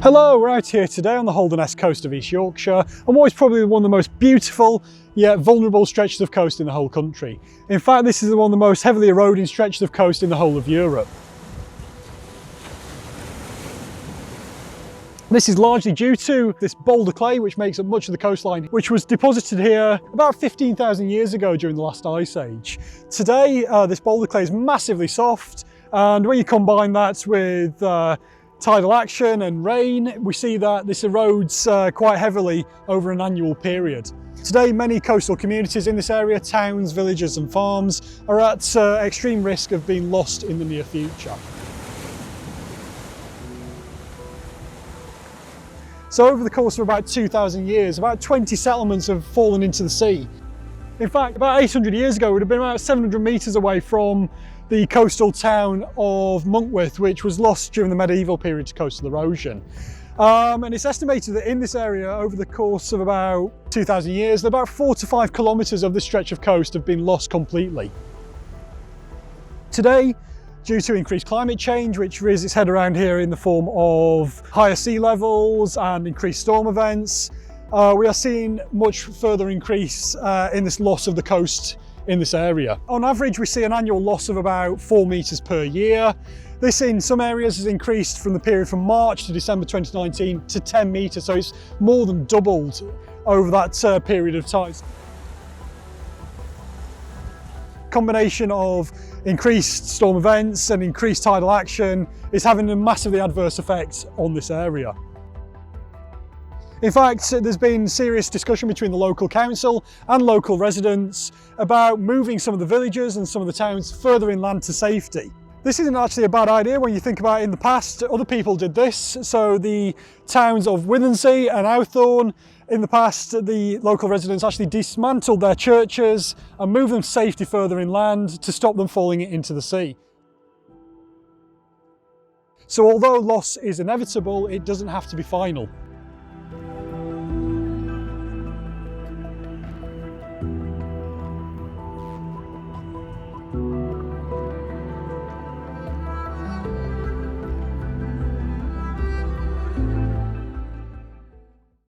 Hello, we're out here today on the Holderness Coast of East Yorkshire, and what is probably one of the most beautiful yet vulnerable stretches of coast in the whole country. In fact, this is one of the most heavily eroding stretches of coast in the whole of Europe. This is largely due to this boulder clay which makes up much of the coastline, which was deposited here about 15,000 years ago during the last ice age. Today, this boulder clay is massively soft, and when you combine that with tidal action and rain, we see that this erodes quite heavily over an annual period. Today, many coastal communities in this area, towns, villages and farms, are at extreme risk of being lost in the near future. So over the course of about 2,000 years, about 20 settlements have fallen into the sea. In fact, about 800 years ago, it would have been about 700 metres away from the coastal town of Monkworth, which was lost during the medieval period to coastal erosion. And it's estimated that in this area, over the course of about 2,000 years, about 4 to 5 kilometres of this stretch of coast have been lost completely. Today, due to increased climate change, which rears its head around here in the form of higher sea levels and increased storm events, we are seeing much further increase in this loss of the coast in this area. On average, we see an annual loss of about 4 metres per year. This in some areas has increased from the period from March to December 2019 to 10 metres, so it's more than doubled over that period of time. Combination of increased storm events and increased tidal action is having a massively adverse effect on this area. In fact, there's been serious discussion between the local council and local residents about moving some of the villages and some of the towns further inland to safety. This isn't actually a bad idea when you think about it. In the past, other people did this. So the towns of Withensea and Owthorne, in the past, the local residents actually dismantled their churches and moved them to safety further inland to stop them falling into the sea. So although loss is inevitable, it doesn't have to be final.